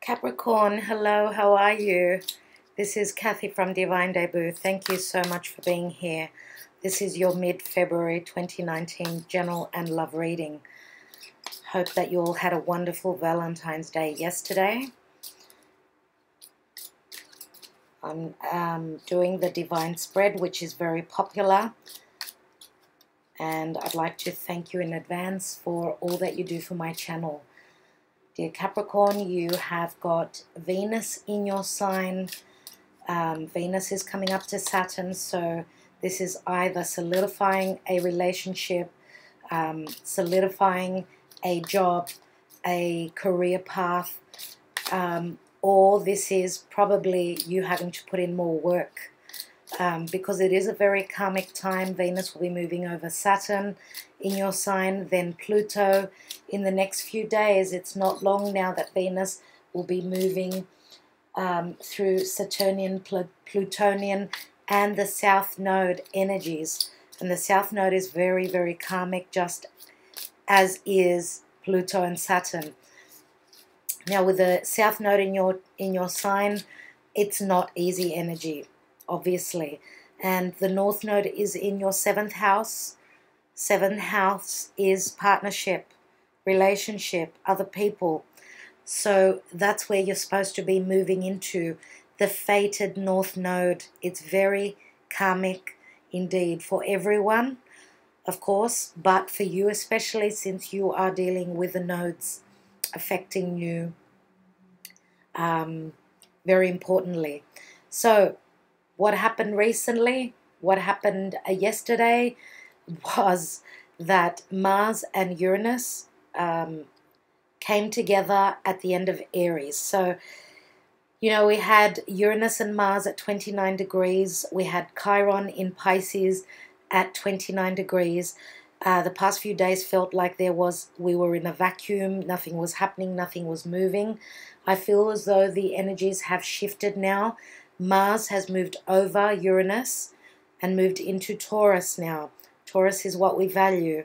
Capricorn, hello, how are you? This is Kathy from Divine Debut. Thank you so much for being here. This is your mid-February 2019 general and love reading. Hope that you all had a wonderful Valentine's Day yesterday. I'm doing the Divine Spread, which is very popular. And I'd like to thank you in advance for all that you do for my channel. Dear Capricorn, you have got Venus in your sign. Venus is coming up to Saturn, so this is either solidifying a relationship, solidifying a job, a career path, or this is probably you having to put in more work. Because it is a very karmic time. Venus will be moving over Saturn in your sign, then Pluto in the next few days. It's not long now that Venus will be moving through Saturnian, Plutonian, and the South Node energies. And the South Node is very, very karmic, just as is Pluto and Saturn. Now, with the South Node in your sign, it's not easy energy, obviously. And the North Node is in your 7th house. 7th house is partnership, relationship, other people. So that's where you're supposed to be moving into, the fated North Node. It's very karmic indeed for everyone, of course, but for you especially, since you are dealing with the nodes affecting you very importantly. So what happened recently, what happened yesterday, was that Mars and Uranus came together at the end of Aries. So, you know, we had Uranus and Mars at 29 degrees. We had Chiron in Pisces at 29 degrees. The past few days felt like we were in a vacuum. Nothing was happening. Nothing was moving. I feel as though the energies have shifted now. Mars has moved over Uranus and moved into Taurus now. Taurus is what we value.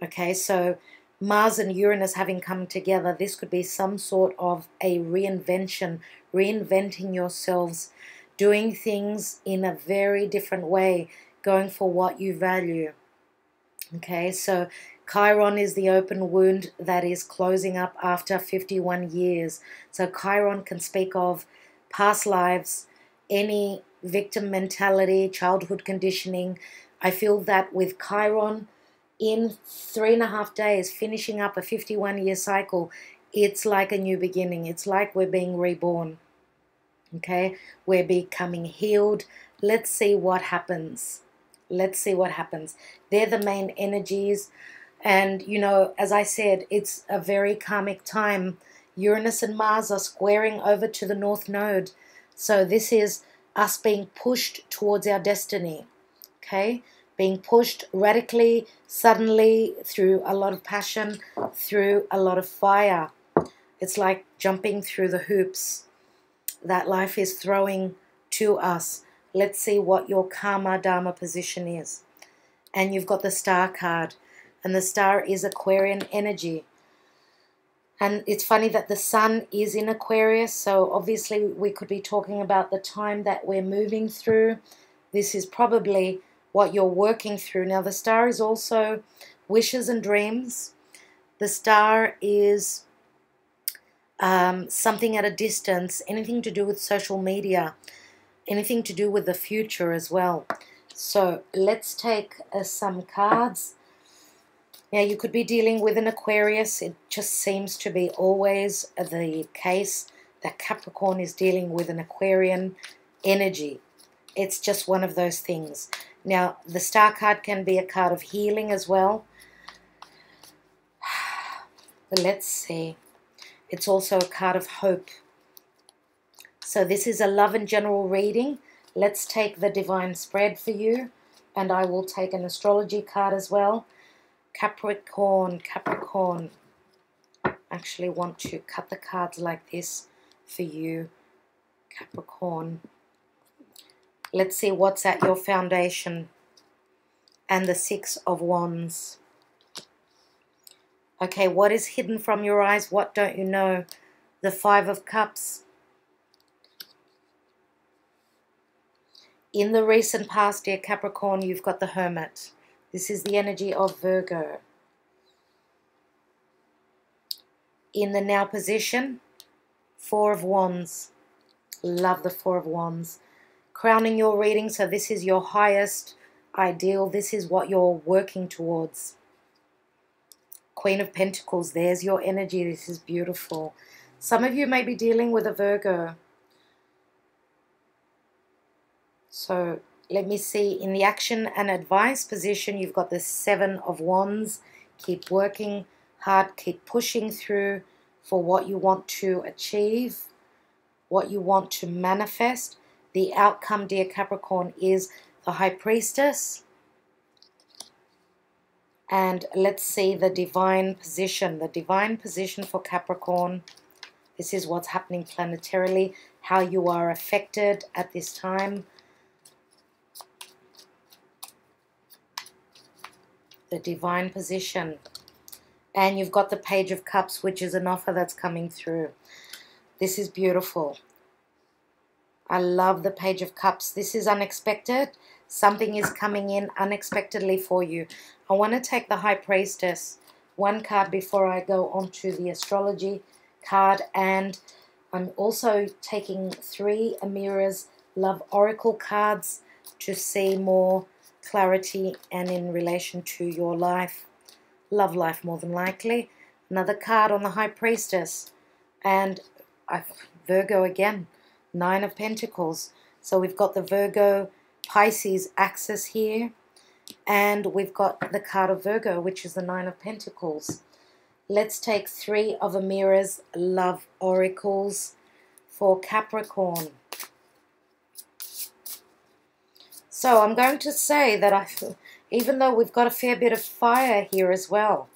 Okay, so Mars and Uranus having come together, this could be some sort of a reinvention, reinventing yourselves, doing things in a very different way, going for what you value. Okay, so Chiron is the open wound that is closing up after 51 years. So Chiron can speak of past lives, any victim mentality, childhood conditioning. I feel that with Chiron in 3.5 days, finishing up a 51-year cycle, it's like a new beginning. It's like we're being reborn. Okay, we're becoming healed. Let's see what happens. Let's see what happens. They're the main energies. And, you know, as I said, it's a very karmic time. Uranus and Mars are squaring over to the North Node. So this is us being pushed towards our destiny. Okay? Being pushed radically, suddenly, through a lot of passion, through a lot of fire. It's like jumping through the hoops that life is throwing to us. Let's see what your karma dharma position is. And you've got the star card. And the star is Aquarian energy. And it's funny that the sun is in Aquarius. So obviously we could be talking about the time that we're moving through. This is probably what you're working through. Now the star is also wishes and dreams. The star is something at a distance. Anything to do with social media. Anything to do with the future as well. So let's take some cards. Now you could be dealing with an Aquarius. It just seems to be always the case that Capricorn is dealing with an Aquarian energy. It's just one of those things. Now the star card can be a card of healing as well. But let's see. It's also a card of hope. So this is a love and general reading. Let's take the divine spread for you. And I will take an astrology card as well. Capricorn, Capricorn. I actually want to cut the cards like this for you, Capricorn. Let's see what's at your foundation. And the 6 of Wands. Okay, what is hidden from your eyes? What don't you know? the Five of Cups. In the recent past, dear Capricorn, you've got the Hermit. This is the energy of Virgo. In the now position, Four of Wands. Love the Four of Wands. Crowning your reading, so this is your highest ideal. This is what you're working towards. Queen of Pentacles, there's your energy. This is beautiful. Some of you may be dealing with a Virgo. So let me see. In the action and advice position, you've got the Seven of Wands. Keep working hard. Keep pushing through for what you want to achieve, what you want to manifest. The outcome, dear Capricorn, is the High Priestess. And let's see the divine position. The divine position for Capricorn. This is what's happening planetarily, how you are affected at this time. The divine position. And you've got the Page of Cups, which is an offer that's coming through. This is beautiful. I love the Page of Cups. This is unexpected. Something is coming in unexpectedly for you. I want to take the High Priestess, one card before I go on to the astrology card. And I'm also taking 3 AMIRA'S Love Oracle cards to see more clarity and in relation to your life. Love life, more than likely. Another card on the High Priestess. And Virgo again. 9 of Pentacles. So we've got the Virgo Pisces axis here. And we've got the card of Virgo, which is the 9 of Pentacles. Let's take 3 of AMIRA'S Love Oracles for Capricorn. So I'm going to say that even though we've got a fair bit of fire here as well.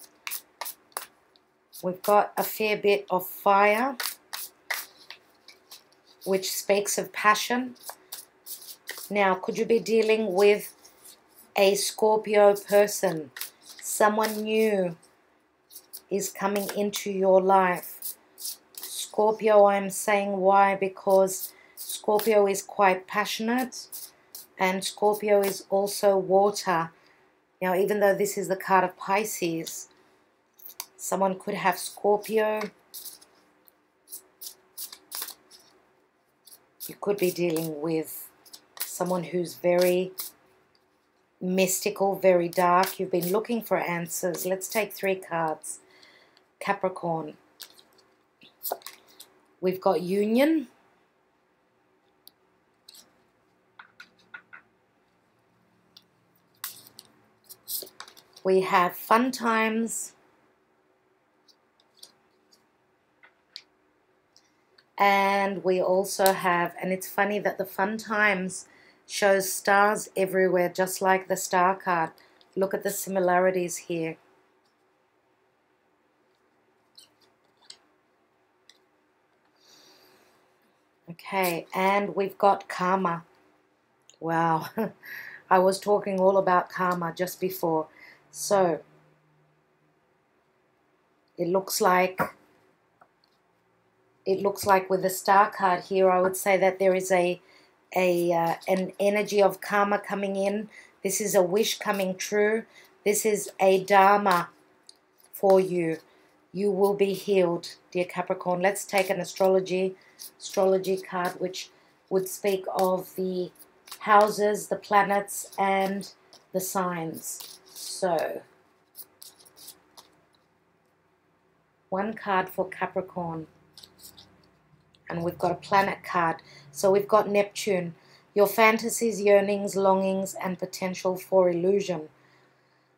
We've got a fair bit of fire, which speaks of passion. Now, could you be dealing with a Scorpio person? Someone new is coming into your life. Scorpio, I'm saying why? Because Scorpio is quite passionate. And Scorpio is also water. Now, even though this is the card of Pisces, someone could have Scorpio. You could be dealing with someone who's very mystical, very dark. You've been looking for answers. Let's take 3 cards. Capricorn. We've got Union. We have Fun Times. And we also have, and it's funny that the Fun Times shows stars everywhere, just like the Star card. Look at the similarities here. Okay, and we've got Karma. Wow, I was talking all about karma just before. So, it looks like with the Star card here, I would say that there is an energy of karma coming in. This is a wish coming true. This is a dharma for you. You will be healed, dear Capricorn. Let's take an astrology card, which would speak of the houses, the planets, and the signs. So, one card for Capricorn. And we've got a planet card. So we've got Neptune. Your fantasies, yearnings, longings, and potential for illusion.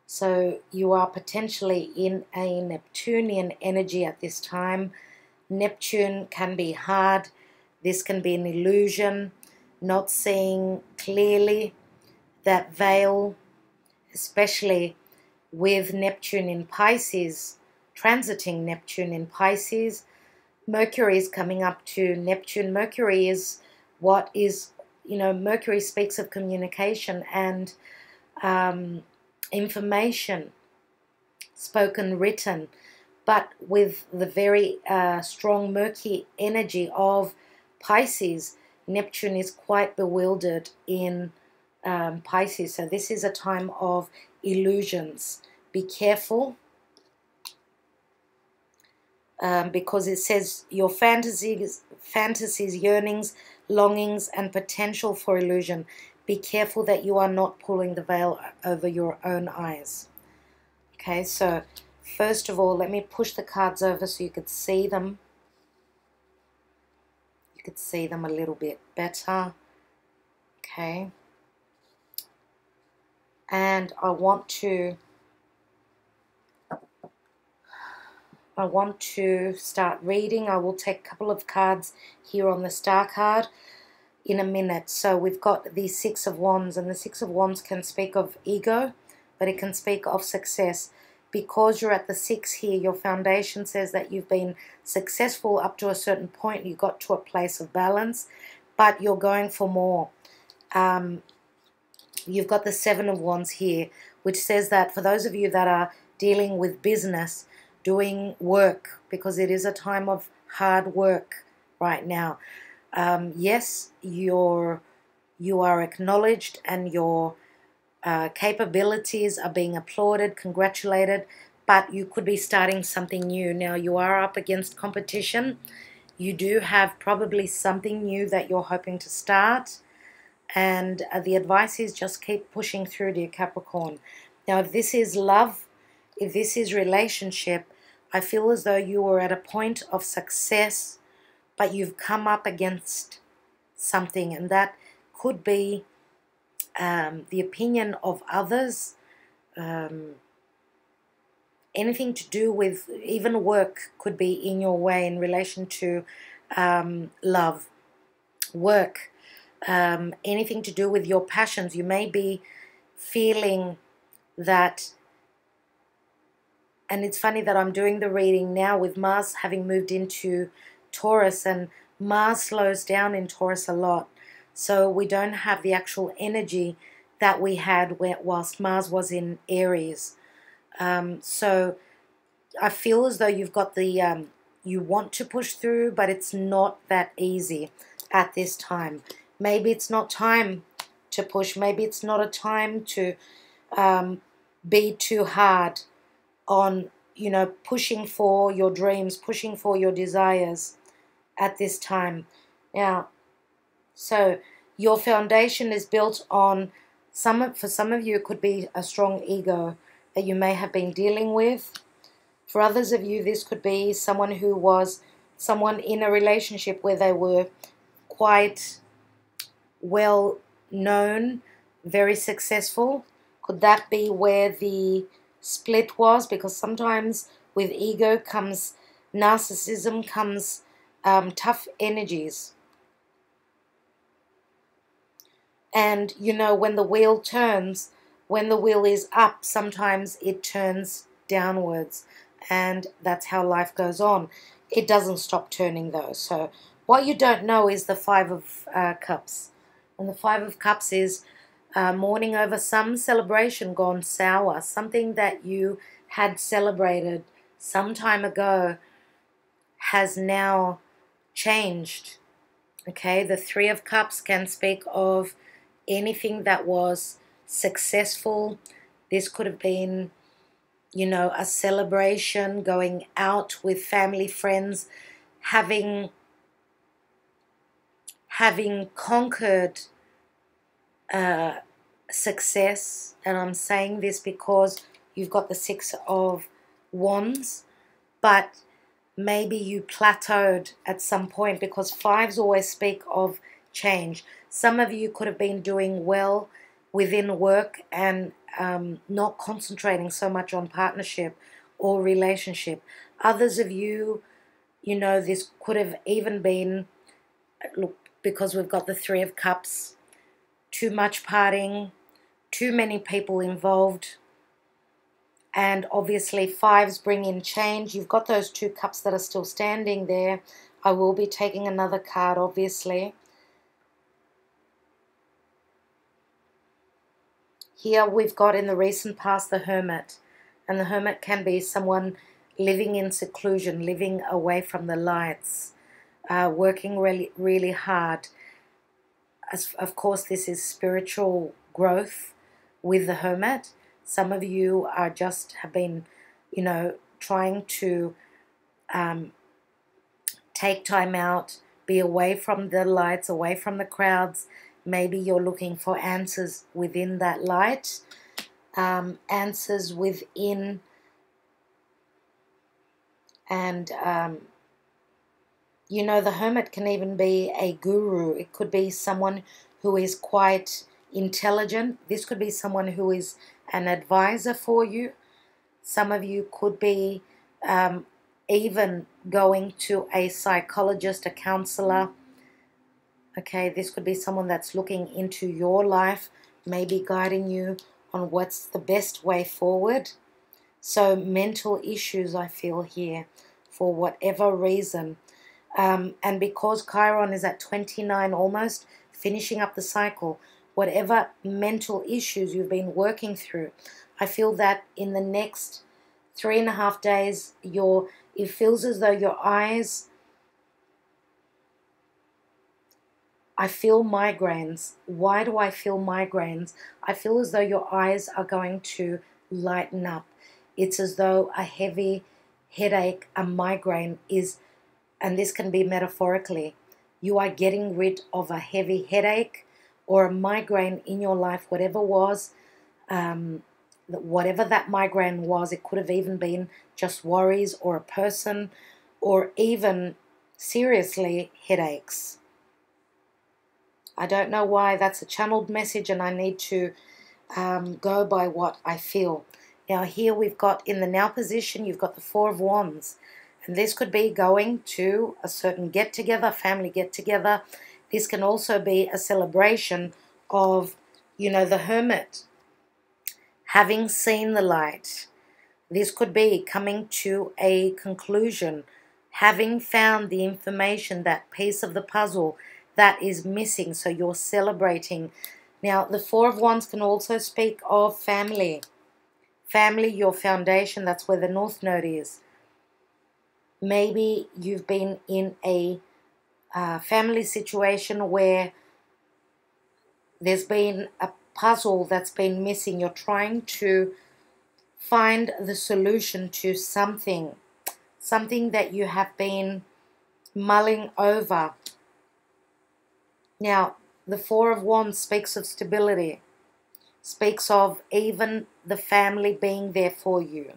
So you are potentially in a Neptunian energy at this time. Neptune can be hard. This can be an illusion. Not seeing clearly. That veil, especially with Neptune in Pisces, transiting Neptune in Pisces. Mercury is coming up to Neptune. Mercury is what is, Mercury speaks of communication and information, spoken, written. but with the very strong murky energy of Pisces, Neptune is quite bewildered in Pisces. So this is a time of illusions. Be careful, because it says your fantasies, yearnings, longings, and potential for illusion. Be careful that you are not pulling the veil over your own eyes. Okay, so first of all, let me push the cards over so you could see them. You could see them a little bit better. Okay. And I want to start reading. I will take a couple of cards here on the star card in a minute. So we've got the Six of Wands, and the Six of Wands can speak of ego, but it can speak of success. Because you're at the 6 here, your foundation says that you've been successful up to a certain point. You got to a place of balance, but you're going for more. You've got the Seven of Wands here, which says that for those of you that are dealing with business, doing work, because it is a time of hard work right now. Yes, you are acknowledged, and your capabilities are being applauded, congratulated, but you could be starting something new. Now, you are up against competition. You do have probably something new that you're hoping to start, and the advice is just keep pushing through, dear Capricorn. Now, if this is love, if this is relationship, I feel as though you are at a point of success, but you've come up against something, and that could be the opinion of others, anything to do with, even work could be in your way in relation to love, work, anything to do with your passions. You may be feeling that, and it's funny that I'm doing the reading now with Mars having moved into Taurus, and Mars slows down in Taurus a lot. So we don't have the actual energy that we had whilst Mars was in Aries. So I feel as though you've got the, you want to push through, but it's not that easy at this time. Maybe it's not time to push. Maybe it's not a time to be too hard on, you know, pushing for your dreams, pushing for your desires at this time. Now, so your foundation is built on, for some of you it could be a strong ego that you may have been dealing with. For others of you, this could be someone who was in a relationship where they were quite well known, very successful. Could that be where the split was? Because sometimes with ego comes narcissism, comes tough energies. And, you know, when the wheel turns, when the wheel is up, sometimes it turns downwards. And that's how life goes on. It doesn't stop turning, though. So what you don't know is the Five of Cups. And the Five of Cups is mourning over some celebration gone sour. Something that you had celebrated some time ago has now changed. Okay, the Three of Cups can speak of anything that was successful. This could have been, you know, a celebration, going out with family, friends, having conquered success. And I'm saying this because you've got the Six of Wands, but maybe you plateaued at some point, because fives always speak of change. Some of you could have been doing well within work and not concentrating so much on partnership or relationship. Others of you, you know, this could have even been, look, because we've got the Three of Cups, too much partying, too many people involved. And obviously fives bring in change. You've got those two cups that are still standing there. I will be taking another card, obviously. Here we've got in the recent past the Hermit. And the Hermit can be someone living in seclusion, living away from the lights, working really, really hard. Of course, this is spiritual growth with the Hermit. Some of you are just have been, you know, trying to take time out, be away from the lights, away from the crowds. Maybe you're looking for answers within that light, answers within, and you know, the Hermit can even be a guru. It could be someone who is quite intelligent. This could be someone who is an advisor for you. Some of you could be even going to a psychologist, a counselor. Okay, this could be someone that's looking into your life, maybe guiding you on what's the best way forward. So mental issues, I feel here, for whatever reason. And because Chiron is at 29 almost, finishing up the cycle, whatever mental issues you've been working through, I feel that in the next 3.5 days, it feels as though your eyes, I feel migraines. Why do I feel migraines? I feel as though your eyes are going to lighten up. It's as though a heavy headache, a migraine is, and this can be metaphorically, you are getting rid of a heavy headache or a migraine in your life, whatever was, whatever that migraine was. It could have even been just worries or a person, or even seriously headaches. I don't know why that's a channeled message, and I need to go by what I feel. Now here we've got, in the now position, you've got the Four of Wands. And this could be going to a certain get-together, family get-together. This can also be a celebration of, you know, the Hermit having seen the light. This could be coming to a conclusion, having found the information, that piece of the puzzle that is missing. So you're celebrating. Now, the Four of Wands can also speak of family. Family, your foundation, that's where the North Node is. Maybe you've been in a family situation where there's been a puzzle that's been missing. You're trying to find the solution to something that you have been mulling over. Now, the Four of Wands speaks of stability, speaks of even the family being there for you.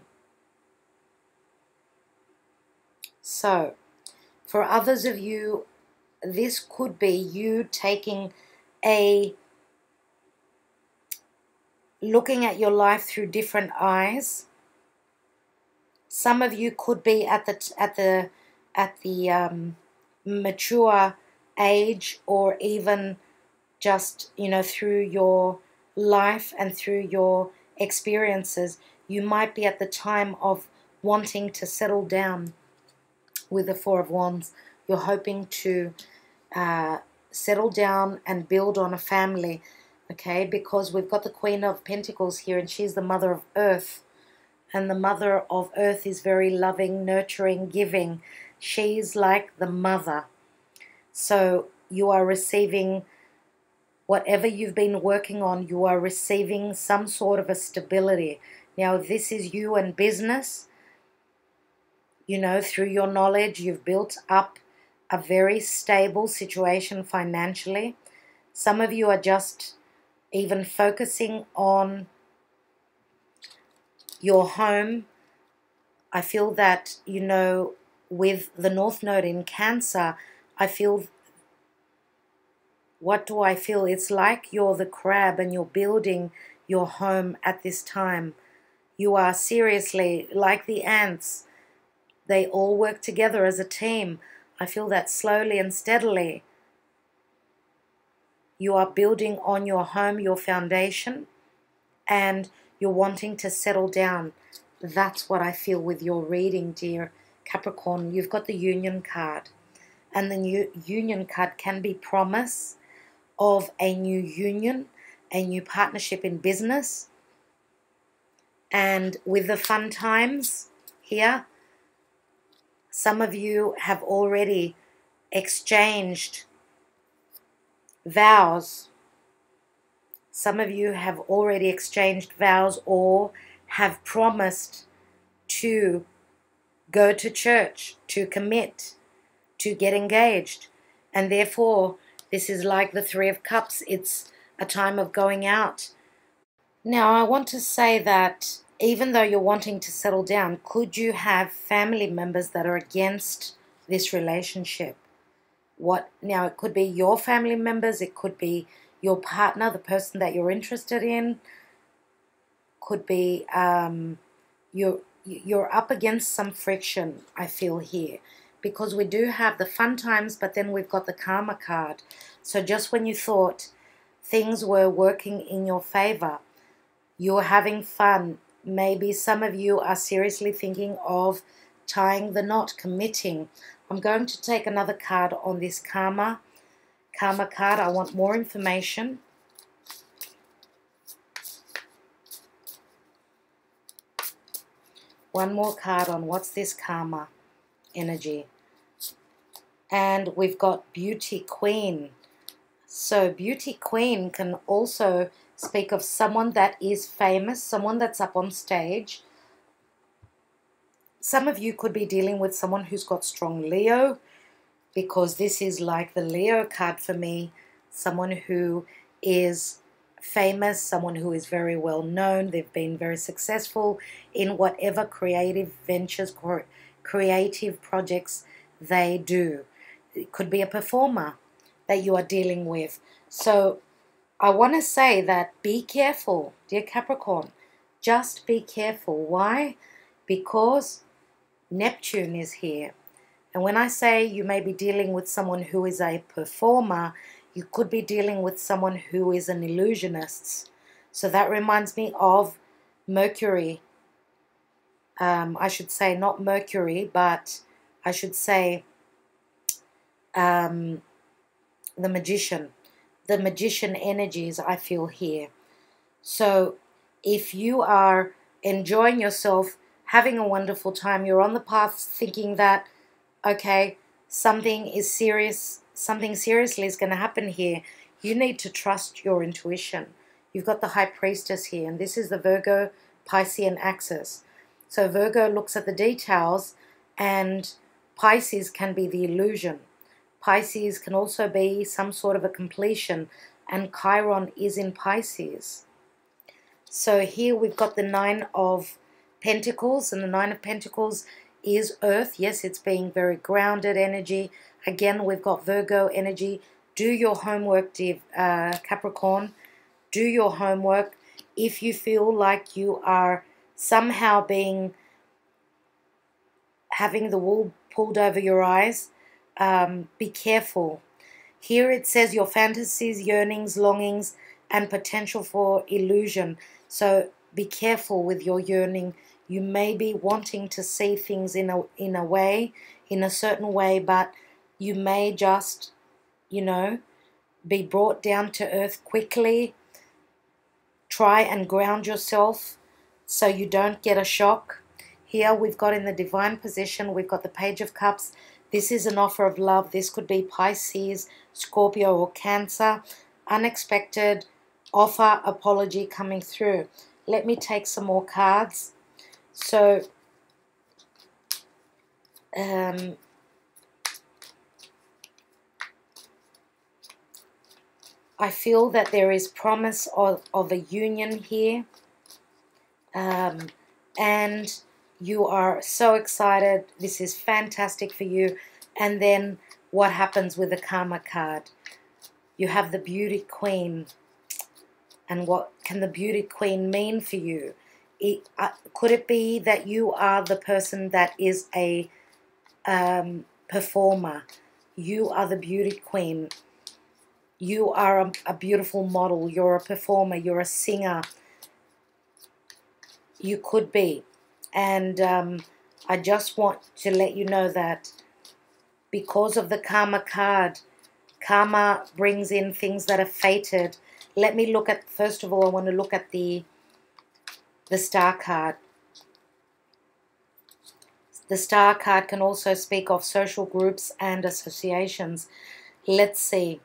So, for others of you, this could be you taking looking at your life through different eyes. Some of you could be at the mature age, or even just, you know, through your life and through your experiences, you might be at the time of wanting to settle down. With the Four of Wands, you're hoping to settle down and build on a family, okay? Because we've got the Queen of Pentacles here, and she's the mother of earth. And the mother of earth is very loving, nurturing, giving. She's like the mother. So you are receiving whatever you've been working on. You are receiving some sort of a stability. Now, this is you and business. You know, through your knowledge, you've built up a very stable situation financially. Some of you are just even focusing on your home. I feel that, you know, with the North Node in Cancer, I feel, what do I feel? It's like you're the crab and you're building your home at this time. You are seriously like the ants. They all work together as a team. I feel that slowly and steadily you are building on your home, your foundation, and you're wanting to settle down. That's what I feel with your reading, dear Capricorn. You've got the Union card, and the new Union card can be promise of a new union, a new partnership in business. And with the fun times here, Some of you have already exchanged vows. Some of you have already exchanged vows or have promised to go to church, to commit, to get engaged. And therefore, this is like the Three of Cups. It's a time of going out. Now, I want to say that even though you're wanting to settle down, could you have family members that are against this relationship? Now, it could be your family members, it could be your partner, the person that you're interested in, could be you're up against some friction, I feel here, because we do have the fun times, but then we've got the karma card. So just when you thought things were working in your favor, you're having fun. Maybe some of you are seriously thinking of tying the knot, committing. I'm going to take another card on this karma card. I want more information. One more card on what's this karma energy. And we've got Beauty Queen. So Beauty Queen can also speak of someone that is famous, someone that's up on stage. Some of you could be dealing with someone who's got strong Leo, because this is like the Leo card for me. Someone who is famous, someone who is very well known. They've been very successful in whatever creative ventures, creative projects they do. It could be a performer that you are dealing with. So I want to say that be careful, dear Capricorn. Just be careful. Why? Because Neptune is here. And when I say you may be dealing with someone who is a performer, you could be dealing with someone who is an illusionist. So that reminds me of Mercury. I should say not Mercury, but I should say the magician. The magician energies I feel here. So if you are enjoying yourself, having a wonderful time, you're on the path thinking that, okay, something seriously is going to happen here, you need to trust your intuition. You've got the High Priestess here, and this is the Virgo Piscean axis. So Virgo looks at the details, and Pisces can be the illusion. Pisces can also be some sort of a completion, and Chiron is in Pisces. So here we've got the Nine of Pentacles, and the Nine of Pentacles is Earth. Yes, it's being very grounded energy. Again, we've got Virgo energy. Do your homework, dear Capricorn. Do your homework. If you feel like you are somehow having the wool pulled over your eyes, be careful. Here it says your fantasies, yearnings, longings, and potential for illusion. So be careful with your yearning. You may be wanting to see things in a certain way, but you may just, be brought down to earth quickly. Try and ground yourself so you don't get a shock. Here we've got in the divine position, we've got the Page of Cups. This is an offer of love. This could be Pisces, Scorpio, or Cancer. Unexpected offer, apology coming through. Let me take some more cards. So, I feel that there is promise of a union here. And you are so excited. This is fantastic for you. And then what happens with the Karma card? You have the Beauty Queen. And what can the Beauty Queen mean for you? Could it be that you are the person that is a performer? You are the Beauty Queen. You are a beautiful model. You're a performer. You're a singer. You could be. And I just want to let you know that because of the Karma card, Karma brings in things that are fated. Let me look at, first of all, I want to look at the Star card. The Star card can also speak of social groups and associations. Let's see.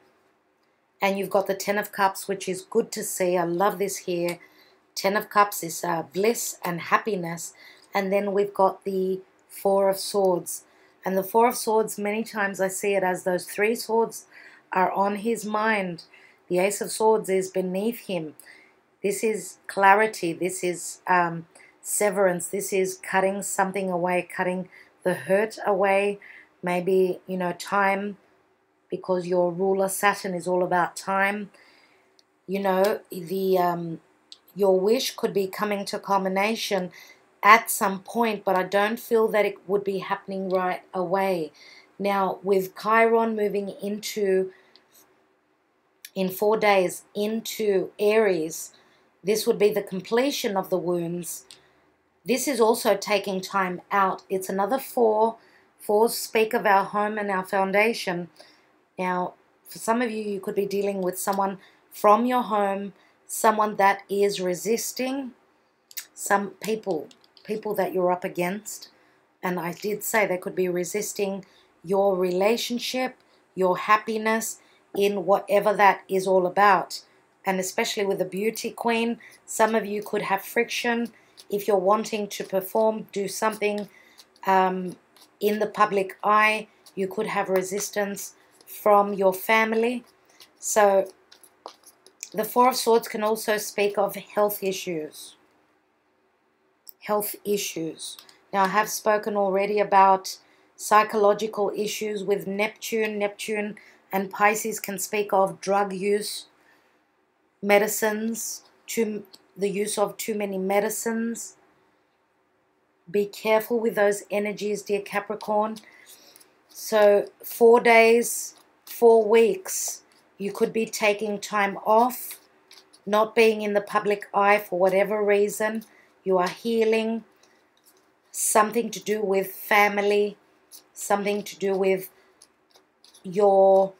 And you've got the Ten of Cups, which is good to see. I love this here. Ten of Cups is bliss and happiness. And then we've got the Four of Swords. And the Four of Swords, many times I see it as those three swords are on his mind. The Ace of Swords is beneath him. This is clarity. This is severance. This is cutting something away, cutting the hurt away. Maybe, you know, time, because your ruler Saturn is all about time. You know, your wish could be coming to culmination at some point, but I don't feel that it would be happening right away. Now, with Chiron moving into, in 4 days, into Aries, this would be the completion of the wounds. This is also taking time out. It's another four. Fours speak of our home and our foundation. Now, for some of you, you could be dealing with someone from your home, someone that is resisting, some people that you're up against. And I did say they could be resisting your relationship, your happiness in whatever that is all about. And especially with the beauty queen, some of you could have friction. If you're wanting to perform, do something in the public eye, you could have resistance from your family. So the Four of Swords can also speak of health issues. Health issues. Now, I have spoken already about psychological issues with Neptune. Neptune and Pisces can speak of drug use, medicines, the use of too many medicines. Be careful with those energies, dear Capricorn. So 4 days, 4 weeks, you could be taking time off, not being in the public eye for whatever reason. You are healing, something to do with family, something to do with your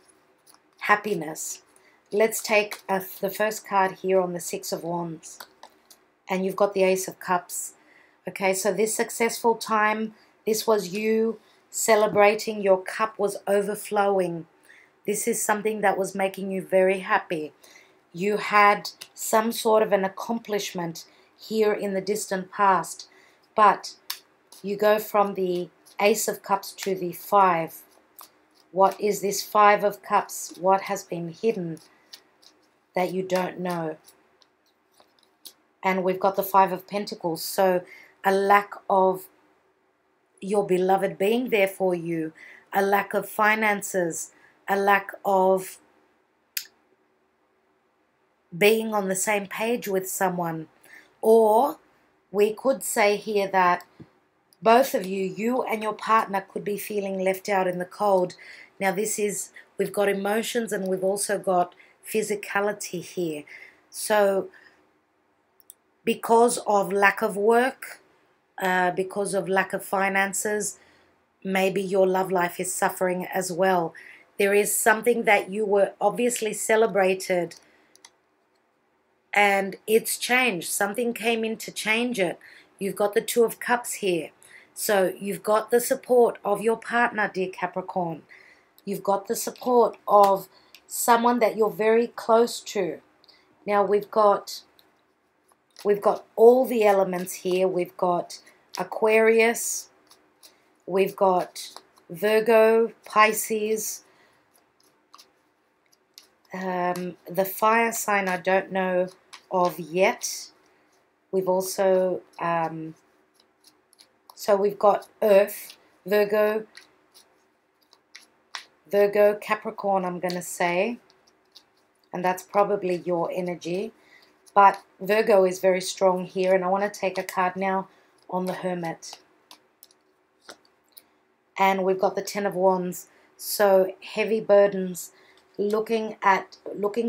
happiness. Let's take the first card here on the Six of Wands. And you've got the Ace of Cups. Okay, so this successful time, this was you celebrating. Your cup was overflowing. This is something that was making you very happy. You had some sort of an accomplishment here in the distant past. But you go from the Ace of Cups to the Five. What is this Five of Cups? What has been hidden that you don't know? And we've got the Five of Pentacles. So a lack of your beloved being there for you, a lack of finances, a lack of being on the same page with someone. Or we could say here that both of you, you and your partner, could be feeling left out in the cold. Now this is, we've got emotions and we've also got physicality here. So because of lack of work, because of lack of finances, maybe your love life is suffering as well. There is something that you were obviously celebrated and it's changed. Something came in to change it. You've got the Two of Cups here. So you've got the support of your partner, dear Capricorn. You've got the support of someone that you're very close to. Now we've got all the elements here. We've got Aquarius, we've got Virgo, Pisces, the fire sign I don't know of yet. We've also, so we've got Earth, Virgo, Capricorn, I'm going to say, and that's probably your energy. But Virgo is very strong here, and I want to take a card now on the Hermit. And we've got the Ten of Wands. So heavy burdens, looking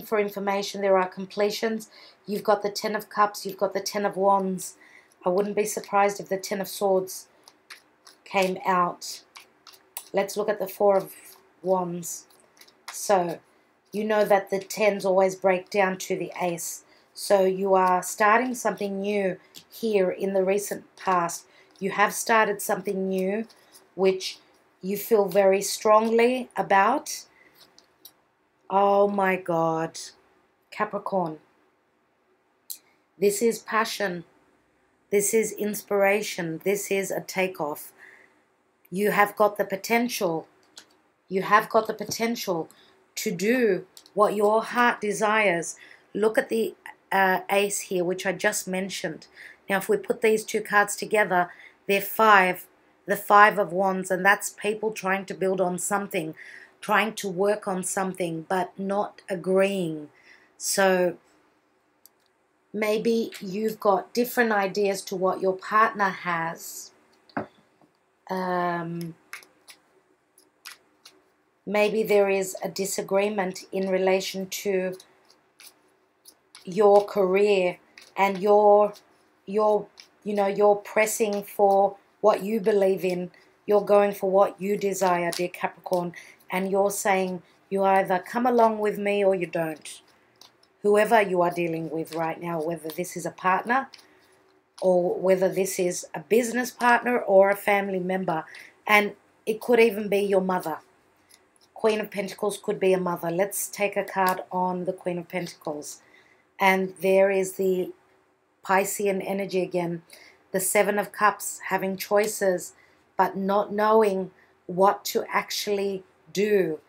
for information. There are completions. You've got the Ten of Cups. You've got the Ten of Wands. I wouldn't be surprised if the Ten of Swords came out. Let's look at the Four of Wands. So you know that the tens always break down to the Ace. So you are starting something new here in the recent past. You have started something new, which you feel very strongly about. Oh my God, Capricorn. This is passion. This is inspiration. This is a takeoff. You have got the potential. You have got the potential to do what your heart desires. Look at the ace here, which I just mentioned. Now, if we put these two cards together, they're five. The Five of Wands, and that's people trying to build on something, trying to work on something, but not agreeing. So maybe you've got different ideas to what your partner has. Maybe there is a disagreement in relation to your career, and you're pressing for what you believe in. You're going for what you desire, dear Capricorn, and you're saying you either come along with me or you don't. Whoever you are dealing with right now, whether this is a partner or whether this is a business partner or a family member, and it could even be your mother. Queen of Pentacles could be a mother. Let's take a card on the Queen of Pentacles. And there is the Piscean energy again. The Seven of Cups, having choices, but not knowing what to actually do.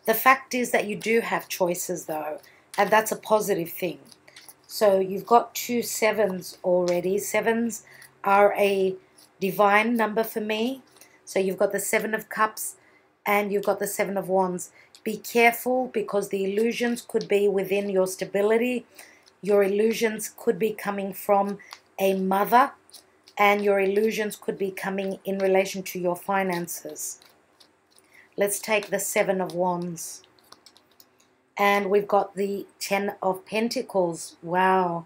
The fact is that you do have choices, though, and that's a positive thing. So you've got two sevens already. Sevens are a divine number for me. So you've got the Seven of Cups and you've got the Seven of Wands. Be careful, because the illusions could be within your stability. Your illusions could be coming from a mother, and your illusions could be coming in relation to your finances. Let's take the Seven of Wands. And we've got the Ten of Pentacles. Wow.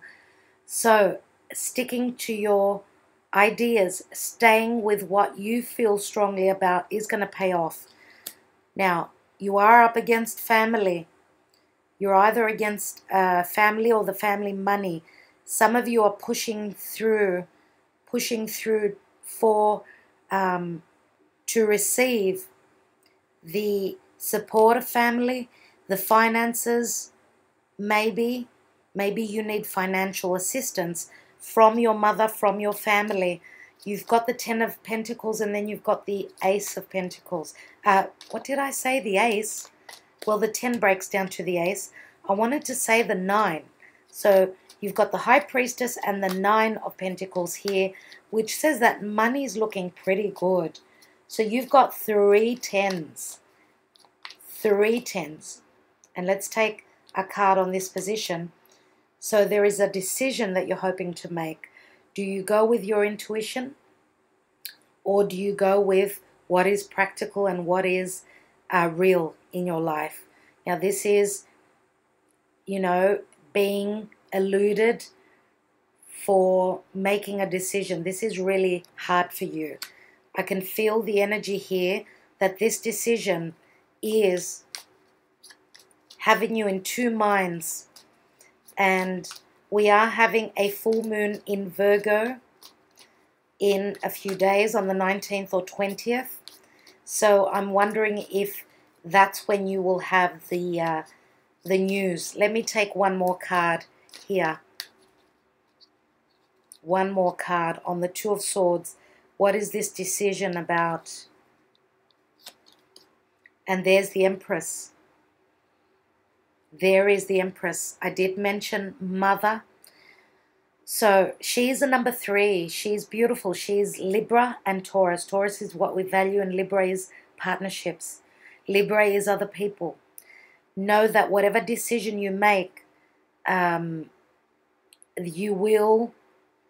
So sticking to your ideas, staying with what you feel strongly about is going to pay off. Now, you are up against family. You're either against family or the family money. Some of you are pushing through for to receive the support of family, the finances. Maybe you need financial assistance from your mother, from your family. You've got the Ten of Pentacles, and then you've got the Ace of Pentacles. What did I say? The Ace? Well, the 10 breaks down to the Ace. I wanted to say the 9. So you've got the High Priestess and the 9 of Pentacles here, which says that money is looking pretty good. So you've got 3 tens. 3 tens. And let's take a card on this position. So there is a decision that you're hoping to make. Do you go with your intuition, or do you go with what is practical and what is real in your life? Now this is, being eluded for making a decision. This is really hard for you. I can feel the energy here that this decision is having you in two minds. And we are having a full moon in Virgo in a few days, on the 19th or 20th. So I'm wondering if that's when you will have the news. Let me take one more card here. One more card on the Two of Swords. What is this decision about? And there's the Empress. There is the Empress. I did mention mother. So she's a number 3. She's beautiful. She's Libra and Taurus. Taurus is what we value, and Libra is partnerships. Libra is other people. Know that whatever decision you make, you will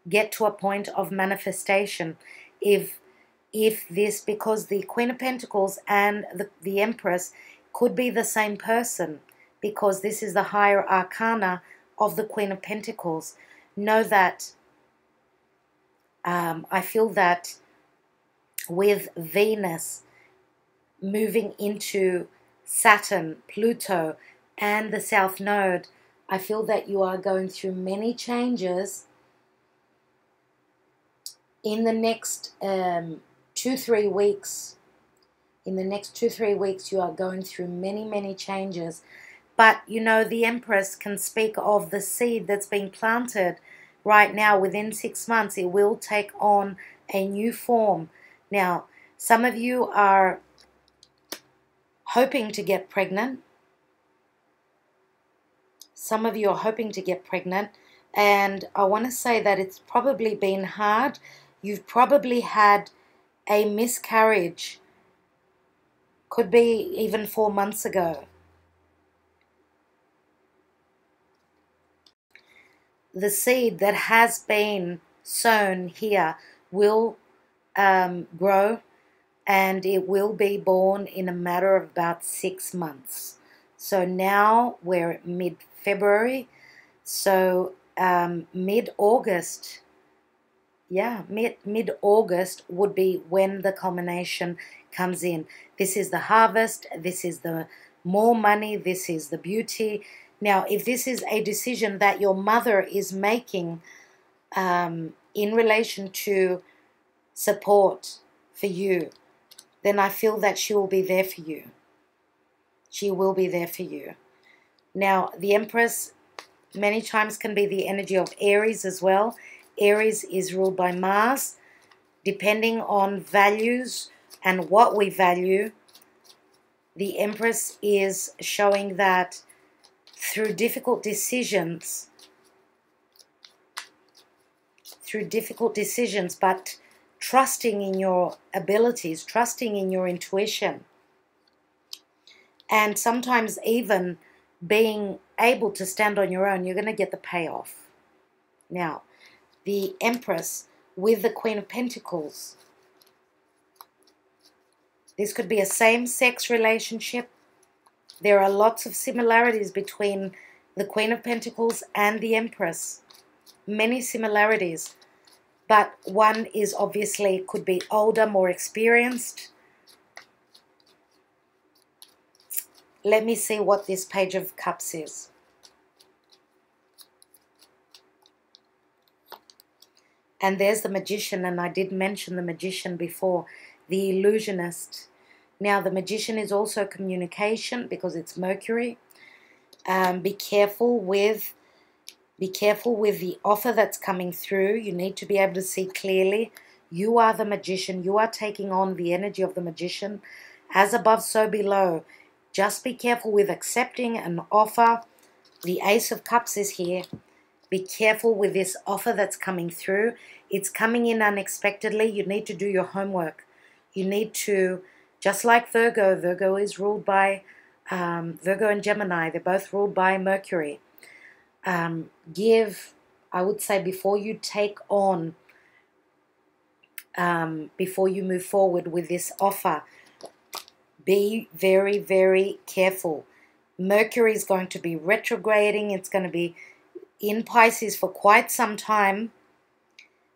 get to a point of manifestation. If this, because the Queen of Pentacles and the Empress could be the same person, because this is the higher arcana of the Queen of Pentacles. Know that I feel that with Venus moving into Saturn, Pluto, and the South Node, I feel that you are going through many changes in the next 2-3 weeks, you are going through many, many changes. But, you know, the Empress can speak of the seed that's being planted right now. Within 6 months, it will take on a new form. Now, some of you are hoping to get pregnant. Some of you are hoping to get pregnant. And I want to say that it's probably been hard. You've probably had a miscarriage. Could be even 4 months ago. The seed that has been sown here will grow, and it will be born in a matter of about 6 months. So now we're mid-February, so mid-August, mid-August would be when the culmination comes in. This is the harvest, this is the more money, this is the beauty. Now, if this is a decision that your mother is making in relation to support for you, then I feel that she will be there for you. She will be there for you. Now, the Empress many times can be the energy of Aries as well. Aries is ruled by Mars. Depending on values and what we value, the Empress is showing that through difficult decisions, but trusting in your abilities, trusting in your intuition, and sometimes even being able to stand on your own, you're going to get the payoff. Now, the Empress with the Queen of Pentacles. This could be a same-sex relationship. There are lots of similarities between the Queen of Pentacles and the Empress. Many similarities. But one is obviously could be older, more experienced. Let me see what this Page of Cups is. And there's the Magician, and I did mention the Magician before, the Illusionist. Now, the Magician is also communication because it's Mercury. Be careful with the offer that's coming through. You need to be able to see clearly. You are the Magician. You are taking on the energy of the Magician. As above, so below. Just be careful with accepting an offer. The Ace of Cups is here. Be careful with this offer that's coming through. It's coming in unexpectedly. You need to do your homework. You need to, just like Virgo, Virgo is ruled by, Virgo and Gemini, they're both ruled by Mercury. I would say before you take on, before you move forward with this offer, be very, very careful. Mercury is going to be retrograding. It's going to be in Pisces for quite some time.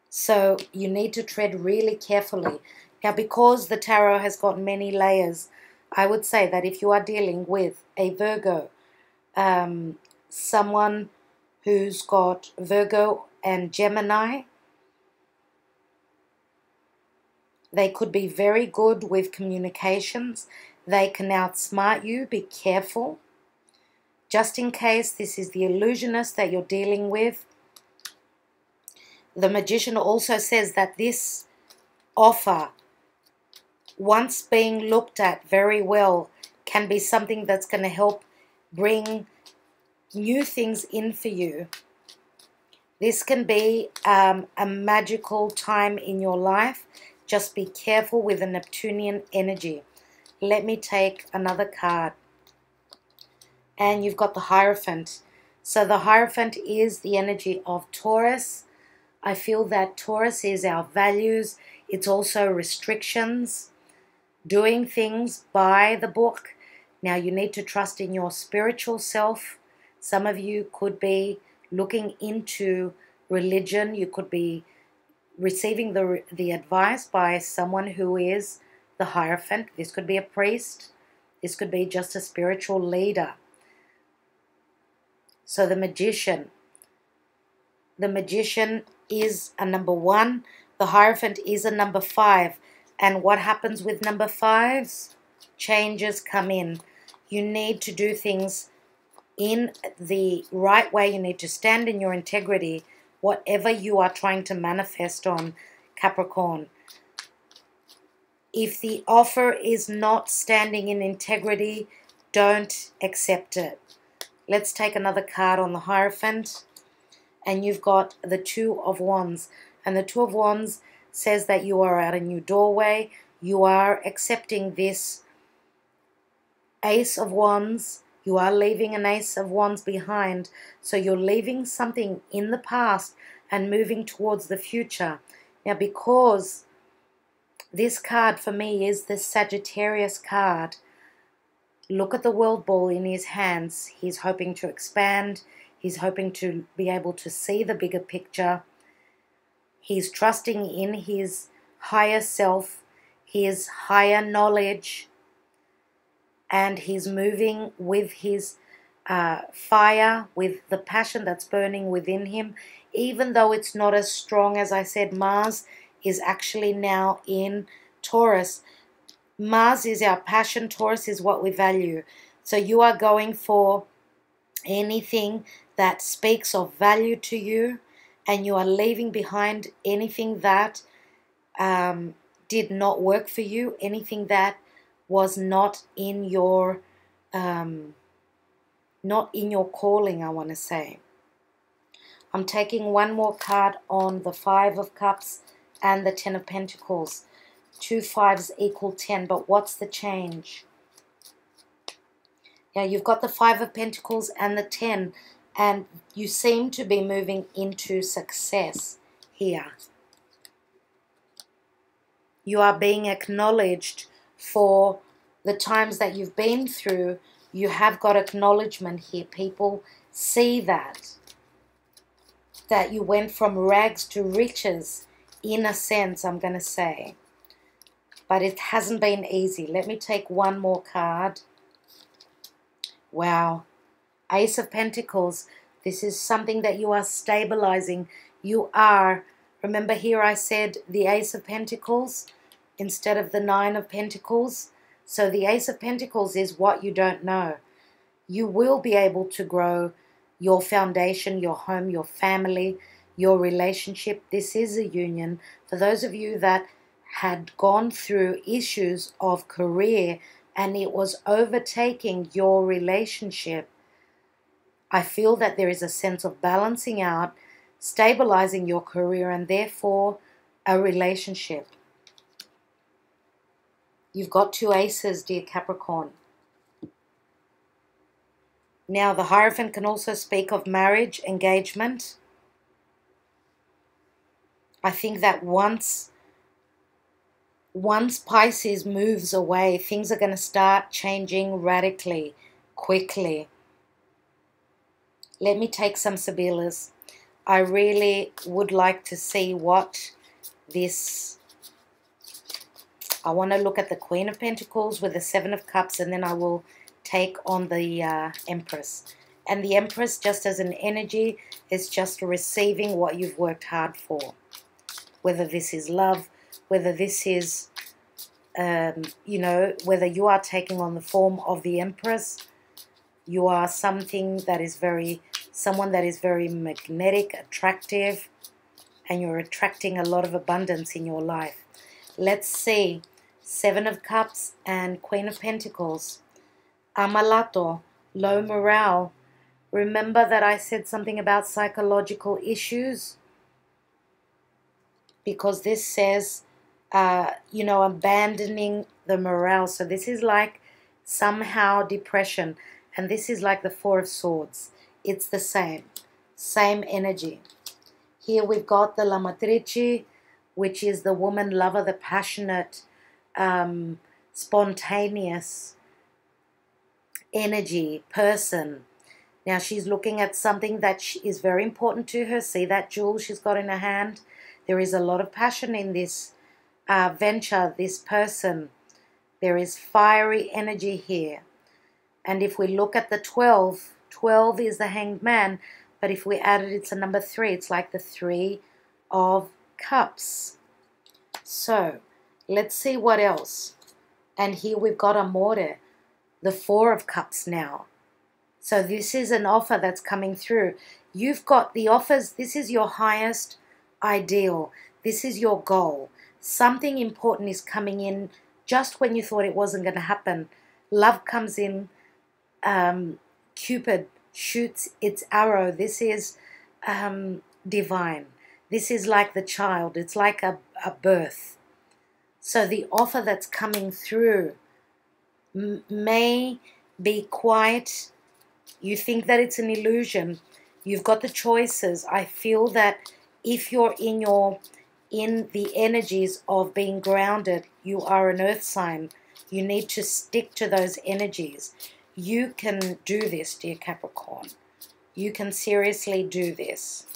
So you need to tread really carefully. Now, because the tarot has got many layers, I would say that if you are dealing with a Virgo, someone who's got Virgo and Gemini, they could be very good with communications. They can outsmart you. Be careful. Just in case this is the illusionist that you're dealing with. The Magician also says that this offer, once being looked at very well, can be something that's going to help bring new things in for you. This can be a magical time in your life. Just be careful with the Neptunian energy. Let me take another card. And you've got the Hierophant. So the Hierophant is the energy of Taurus. I feel that Taurus is our values. It's also restrictions. Doing things by the book. Now you need to trust in your spiritual self. Some of you could be looking into religion. You could be receiving the advice by someone who is the Hierophant. This could be a priest. This could be just a spiritual leader. So the Magician. The Magician is a number one. The Hierophant is a number 5. And what happens with number 5s? Changes come in. You need to do things in the right way. You need to stand in your integrity, whatever you are trying to manifest on, Capricorn. If the offer is not standing in integrity, don't accept it. Let's take another card on the Hierophant. And you've got the Two of Wands. And the Two of Wands says that you are at a new doorway. You are accepting this Ace of Wands. You are leaving an Ace of Wands behind. So you're leaving something in the past and moving towards the future. Now, because this card for me is the Sagittarius card, look at the world ball in his hands. He's hoping to expand. He's hoping to be able to see the bigger picture. He's trusting in his higher self, his higher knowledge, and he's moving with his fire, with the passion that's burning within him. Even though it's not as strong, as I said, Mars is actually now in Taurus. Mars is our passion, Taurus is what we value. So you are going for anything that speaks of value to you, and you are leaving behind anything that did not work for you, anything that was not in your calling, I want to say. I'm taking one more card on the Five of Cups and the Ten of Pentacles. 2 5s equal 10, but what's the change? Now you've got the Five of Pentacles and the 10, and you seem to be moving into success here. You are being acknowledged for the times that you've been through. You have got acknowledgement here. People see that you went from rags to riches, in a sense, I'm going to say. But it hasn't been easy. Let me take one more card. Wow. Ace of Pentacles. This is something that you are stabilizing. You are, remember here I said the Ace of Pentacles instead of the Nine of Pentacles. So the Ace of Pentacles is what you don't know. You will be able to grow your foundation, your home, your family, your relationship. This is a union. For those of you that had gone through issues of career and it was overtaking your relationship, I feel that there is a sense of balancing out, stabilizing your career, and therefore a relationship. You've got 2 aces, dear Capricorn. Now, the Hierophant can also speak of marriage, engagement. I think that once Pisces moves away, things are going to start changing radically, quickly. Let me take some Sibillas. I really would like to see what this... I want to look at the Queen of Pentacles with the Seven of Cups, and then I will take on the Empress. And the Empress, just as an energy, is just receiving what you've worked hard for. Whether this is love, whether this is, you know, whether you are taking on the form of the Empress, you are someone that is very magnetic, attractive, and you're attracting a lot of abundance in your life. Let's see. Seven of Cups and Queen of Pentacles. Amalato, low morale. Remember that I said something about psychological issues? Because this says, you know, abandoning the morale. So this is like somehow depression. And this is like the Four of Swords. It's the same energy. Here we've got the La Matrice, which is the woman lover, the passionate, spontaneous energy person. Now she's looking at something that is very important to her. See that jewel she's got in her hand? There is a lot of passion in this venture, this person. There is fiery energy here. And if we look at the 12, 12 is the Hanged Man, but if we add it, it's a number 3. It's like the Three of Cups. So let's see what else. And here we've got Amore, the Four of Cups now. So this is an offer that's coming through. You've got the offers. This is your highest ideal. This is your goal. Something important is coming in just when you thought it wasn't going to happen. Love comes in. Cupid shoots its arrow. This is divine. This is like the child. It's like a birth. So the offer that's coming through may be quite, you think that it's an illusion. You've got the choices. I feel that if you're in the energies of being grounded, you are an earth sign. You need to stick to those energies. You can do this, dear Capricorn. You can seriously do this.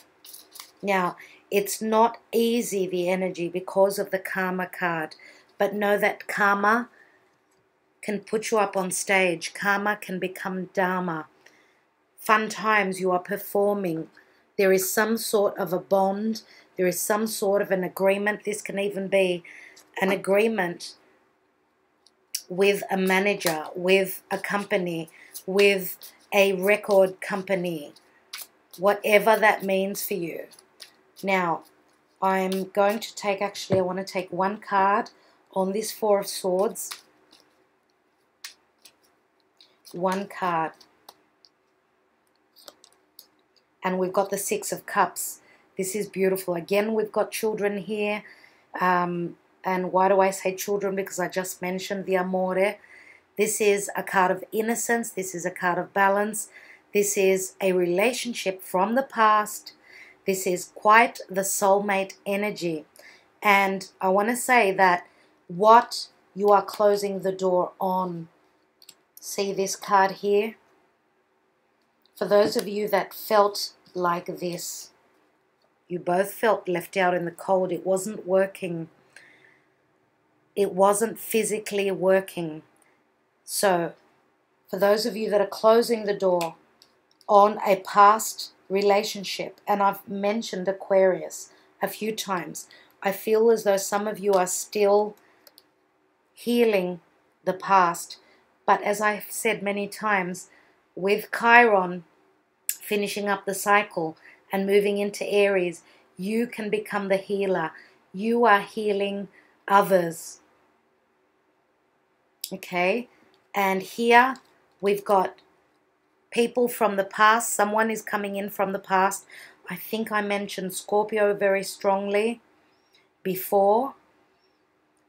Now, it's not easy, the energy, because of the karma card. But know that karma can put you up on stage. Karma can become dharma. Fun times, you are performing. There is some sort of a bond. There is some sort of an agreement. This can even be an agreement with a manager, with a company, with a record company, whatever that means for you. Now, I'm going to take, actually, I want to take one card on this Four of Swords. One card. And we've got the Six of Cups. This is beautiful. Again, we've got children here. And why do I say children? Because I just mentioned the Amore. This is a card of innocence. This is a card of balance. This is a relationship from the past. This is quite the soulmate energy. And I want to say that what you are closing the door on. See this card here? For those of you that felt like this, you both felt left out in the cold. It wasn't working. It wasn't physically working. So, for those of you that are closing the door on a past relationship, and I've mentioned Aquarius a few times, I feel as though some of you are still healing the past. But as I've said many times, with Chiron finishing up the cycle and moving into Aries, you can become the healer. You are healing others. Okay? And here we've got people from the past. Someone is coming in from the past. I think I mentioned Scorpio very strongly before.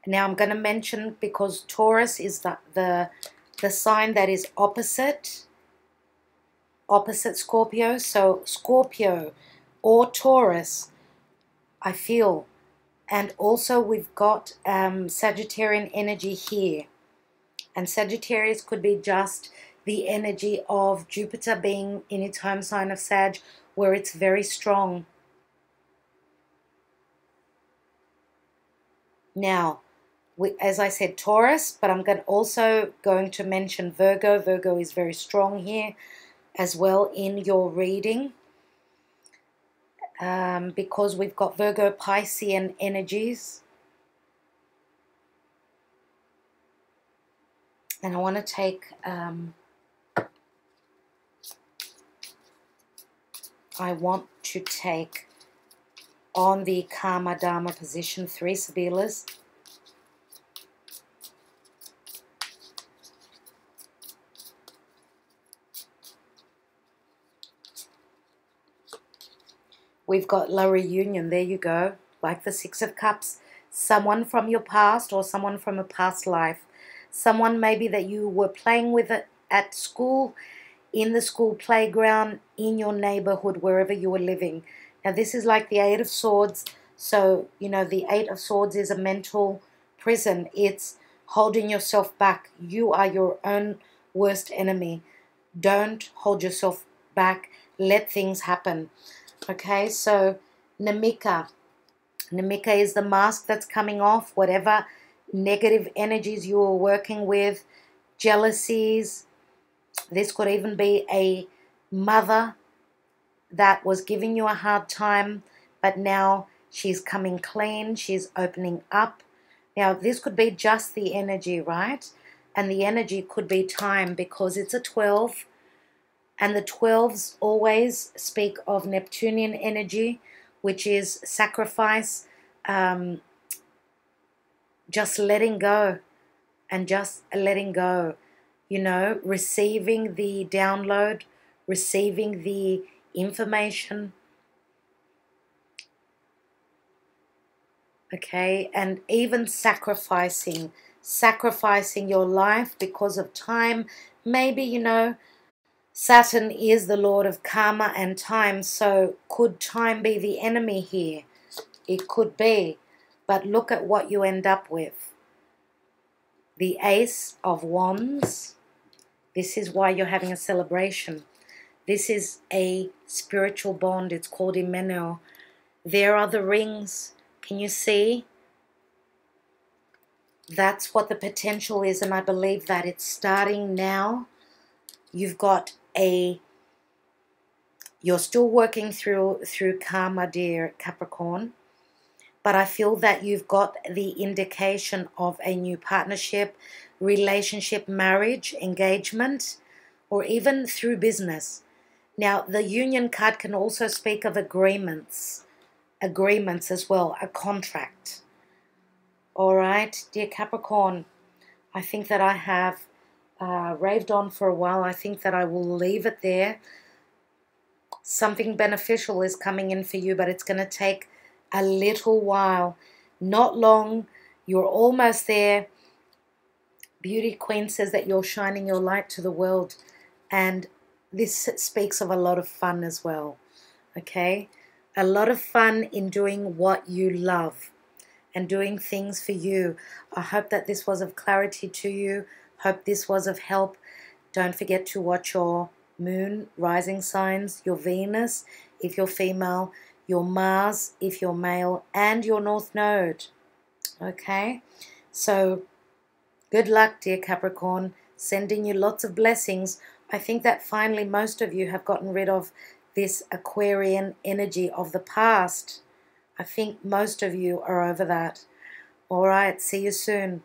Now I'm going to mention, because Taurus is the sign that is opposite Scorpio. So Scorpio or Taurus, I feel. And also we've got Sagittarian energy here. And Sagittarius could be just the energy of Jupiter being in its home sign of Sag, where it's very strong. Now, as I said, Taurus, but I'm also going to mention Virgo. Virgo is very strong here as well in your reading, because we've got Virgo Piscean energies. And I want to take, on the Karma Dharma position 3 Sibillas. We've got La Reunion, there you go, like the Six of Cups. Someone from your past or someone from a past life. Someone maybe that you were playing with at school, in the school playground, in your neighborhood, wherever you were living. Now this is like the Eight of Swords. So, you know, the Eight of Swords is a mental prison. It's holding yourself back. You are your own worst enemy. Don't hold yourself back. Let things happen. Okay, so Namika. Namika is the mask that's coming off. Whatever negative energies you are working with, jealousies. This could even be a mother that was giving you a hard time, but now She's coming clean. She's opening up. Now, this could be just the energy, right? And the energy could be time, because it's a 12. And the 12s always speak of Neptunian energy, which is sacrifice, just letting go and just letting go, you know, receiving the download, receiving the information, okay, and even sacrificing your life because of time. Maybe, you know, Saturn is the lord of karma and time, so could time be the enemy here? It could be, but look at what you end up with. The Ace of Wands. This is why you're having a celebration. This is a spiritual bond. It's called VIMEO. There are the rings. Can you see? That's what the potential is, and I believe that it's starting now. You've got you're still working through karma, dear Capricorn, but I feel that you've got the indication of a new partnership, relationship, marriage, engagement, or even through business. Now, the Union card can also speak of agreements as well, a contract. All right, dear Capricorn, I think that I have raved on for a while. I think that I will leave it there. Something beneficial is coming in for you, but it's going to take a little while. Not long. You're almost there. Beauty Queen says that you're shining your light to the world, and this speaks of a lot of fun as well. Okay? A lot of fun in doing what you love and doing things for you. I hope that this was of clarity to you. Hope this was of help. Don't forget to watch your moon, rising signs, your Venus if you're female, your Mars if you're male, and your North Node. Okay? So, good luck, dear Capricorn. Sending you lots of blessings. I think that finally most of you have gotten rid of this Aquarian energy of the past. I think most of you are over that. All right, see you soon.